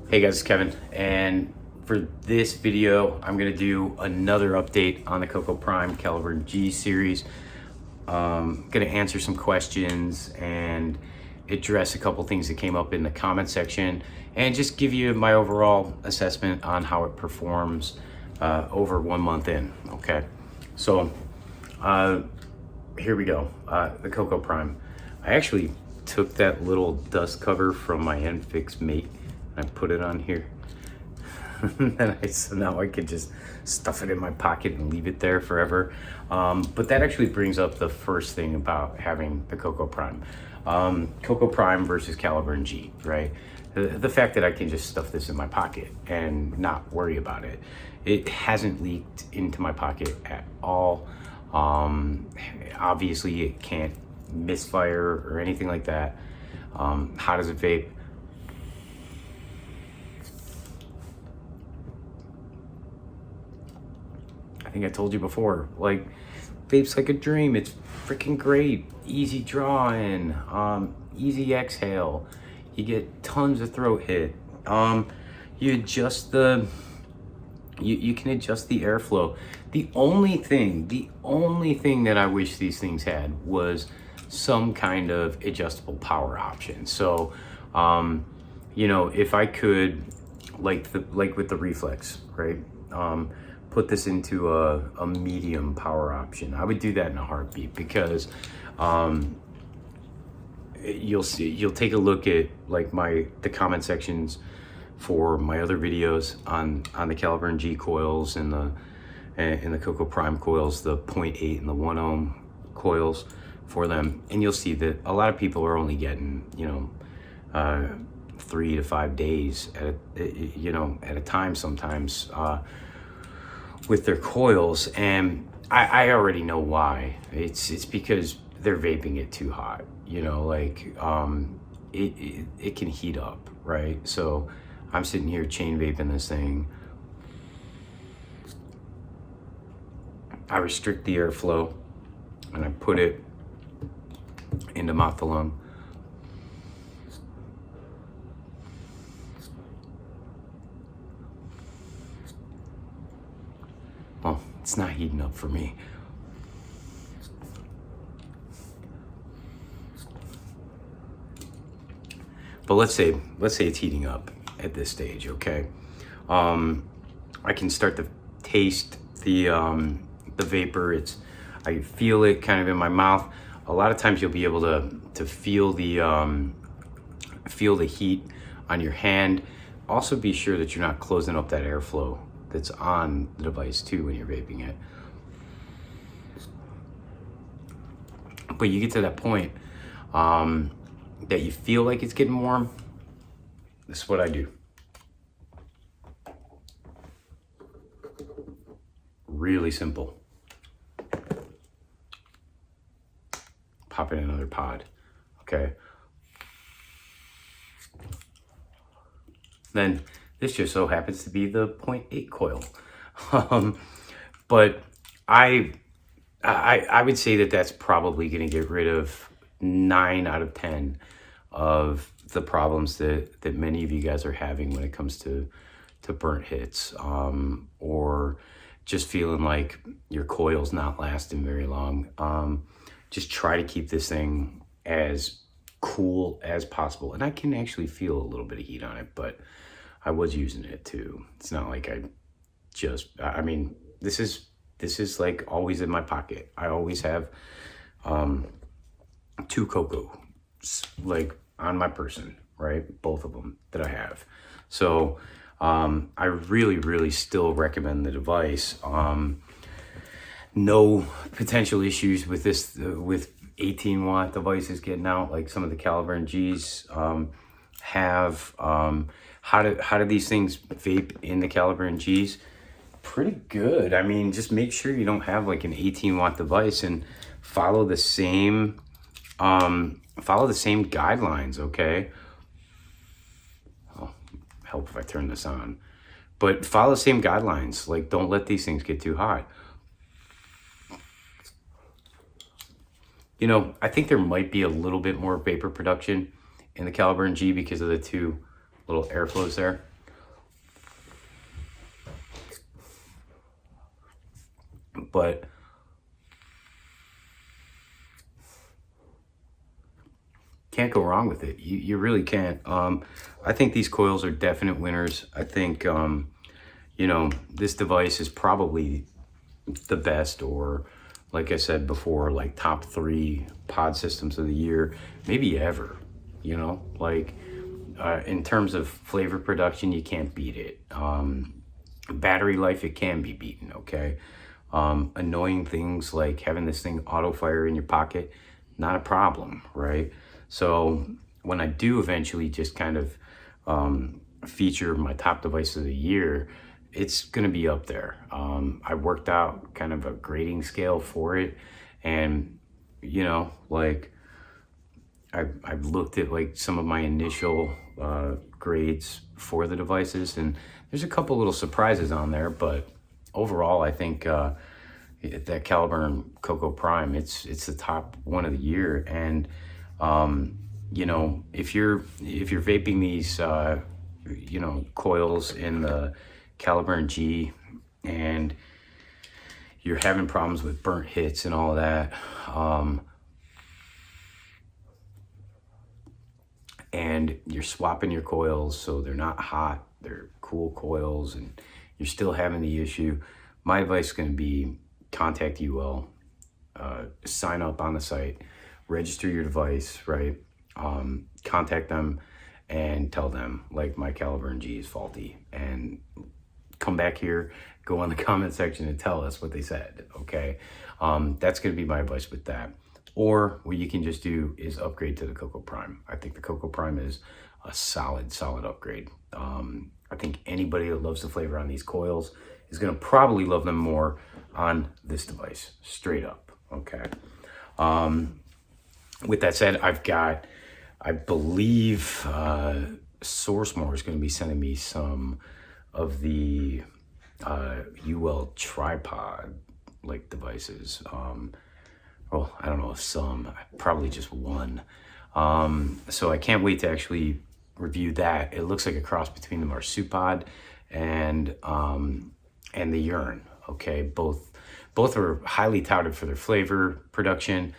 Hey guys, it's Kevin, and for this video, I'm gonna do another update on the Koko Prime Caliburn G series. Gonna answer some questions and address a couple things that came up in the comment section, and just give you my overall assessment on how it performs over 1 month in. Okay, so here we go. The Koko Prime. I actually took that little dust cover from my Enfix Mate. I put it on here. So now I can just stuff it in my pocket and leave it there forever. But that actually brings up the first thing about having the Koko Prime. Koko Prime versus Caliburn G, right? The fact that I can just stuff this in my pocket and not worry about it. It hasn't leaked into my pocket at all. Obviously it can't misfire or anything like that. How does it vape? I think I told you before, like, vape's like a dream. It's freaking great. Easy draw in, easy exhale. You get tons of throat hit. You adjust the, you can adjust the airflow. The only thing that I wish these things had was some kind of adjustable power option. So, you know, if I could, like with the Reflex, right? Put this into a medium power option. I would do that in a heartbeat, because you'll take a look at like the comment sections for my other videos on the Caliburn G coils and the Koko Prime coils, the 0.8 and the 1 ohm coils for them, and you'll see that a lot of people are only getting, you know, 3 to 5 days at a time sometimes with their coils, and I already know why. It's because they're vaping it too hot, you know, like it can heat up, right? So I'm sitting here chain vaping this thing. I restrict the airflow and I put it into mouth to lung. Well, it's not heating up for me. But let's say it's heating up at this stage, okay? I can start to taste the vapor. I feel it kind of in my mouth. A lot of times you'll be able to feel the heat on your hand. Also be sure that you're not closing up that airflow that's on the device too when you're vaping it. But you get to that point that you feel like it's getting warm. This is what I do. Really simple. Pop in another pod, okay? Then this just so happens to be the 0.8 coil. But I would say that that's probably gonna get rid of 9 out of 10 of the problems that many of you guys are having when it comes to burnt hits, or just feeling like your coil's not lasting very long. Just try to keep this thing as cool as possible. And I can actually feel a little bit of heat on it, but I was using it too. It's not like I mean, this is like always in my pocket. I always have 2 Koko like on my person, right? Both of them that I have. So I really still recommend the device. No potential issues with this, with 18 watt devices getting out like some of the Caliburn G's have. How do these things vape in the Caliburn G's? Pretty good. I mean, just make sure you don't have like an 18 watt device, and follow the same guidelines, okay? Oh, help if I turn this on. But follow the same guidelines. Like, don't let these things get too hot. You know, I think there might be a little bit more vapor production in the Caliburn G because of the 2 little airflows there. but can't go wrong with it. You really can't. I think these coils are definite winners. I think, you know, this device is probably the best, or like I said before, like top 3 pod systems of the year, maybe ever, you know, like in terms of flavor production, you can't beat it. Battery life, it can be beaten, okay? Annoying things like having this thing auto fire in your pocket, not a problem, right? So when I do eventually just kind of feature my top device of the year, it's gonna be up there. I worked out kind of a grading scale for it, and you know, like I've looked at like some of my initial grades for the devices, and there's a couple little surprises on there, but overall I think that Caliburn Koko Prime, it's the top one of the year. And you know, if you're vaping these you know, coils in the Caliburn G and you're having problems with burnt hits and all of that, and you're swapping your coils so they're not hot, they're cool coils, and you're still having the issue, my advice is going to be contact UL, sign up on the site, register your device, right? Contact them and tell them like my Caliburn G is faulty, and come back here, go on the comment section and tell us what they said, okay? That's going to be my advice with that. Or what you can just do is upgrade to the Koko Prime. I think the Koko Prime is a solid upgrade. I think anybody that loves the flavor on these coils is going to probably love them more on this device, straight up, okay? With that said, I've got, I believe SourceMore is going to be sending me some of the UL tripod like devices. Well, I don't know if some, probably just one. So I can't wait to actually review that. It looks like a cross between the Marsupod and the Urine. Okay, both are highly touted for their flavor production,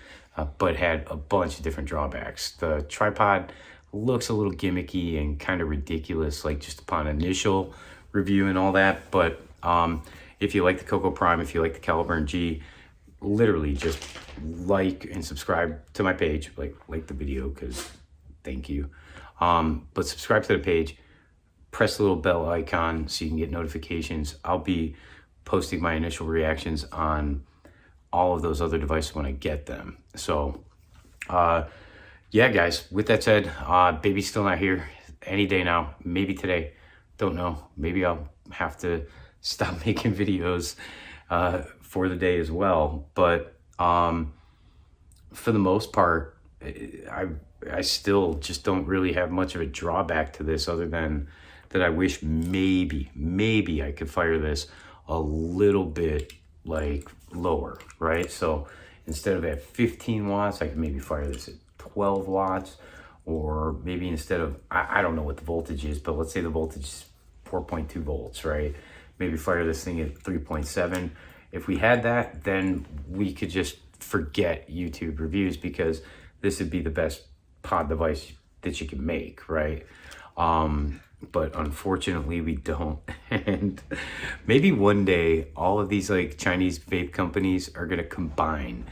but had a bunch of different drawbacks. The tripod looks a little gimmicky and kind of ridiculous, like just upon initial review and all that. But if you like the Koko Prime, if you like the Caliburn G, literally just like and subscribe to my page, like the video, because thank you. But subscribe to the page, press the little bell icon so you can get notifications. I'll be posting my initial reactions on all of those other devices when I get them. So yeah, guys, with that said, baby's still not here. Any day now, maybe today, don't know. Maybe I'll have to stop making videos for the day as well. But for the most part, I still just don't really have much of a drawback to this, other than that I wish maybe I could fire this a little bit like lower, right? So instead of at 15 watts, I could maybe fire this at 12 watts, or maybe instead of, I don't know what the voltage is, but let's say the voltage is 4.2 volts, right? Maybe fire this thing at 3.7. If we had that, then we could just forget YouTube reviews, because this would be the best pod device that you can make, right? But unfortunately we don't. And maybe one day all of these like Chinese vape companies are gonna combine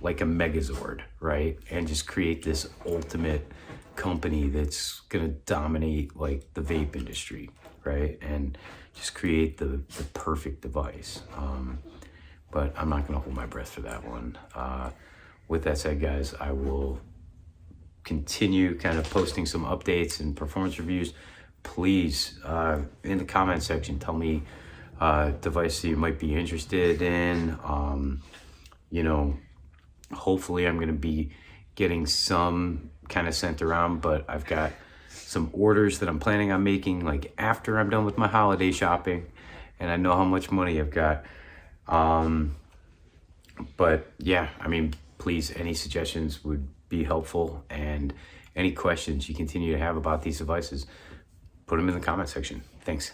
like a Megazord, right? And just create this ultimate company that's gonna dominate like the vape industry, right? And just create the perfect device. But I'm not gonna hold my breath for that one. With that said, guys, I will continue kind of posting some updates and performance reviews. Please, in the comment section, tell me device that you might be interested in. You know, hopefully I'm gonna be getting some kind of sent around, but I've got some orders that I'm planning on making like after I'm done with my holiday shopping, and I know how much money I've got. But yeah, I mean, please, any suggestions would be helpful, and any questions you continue to have about these devices, put them in the comment section. Thanks.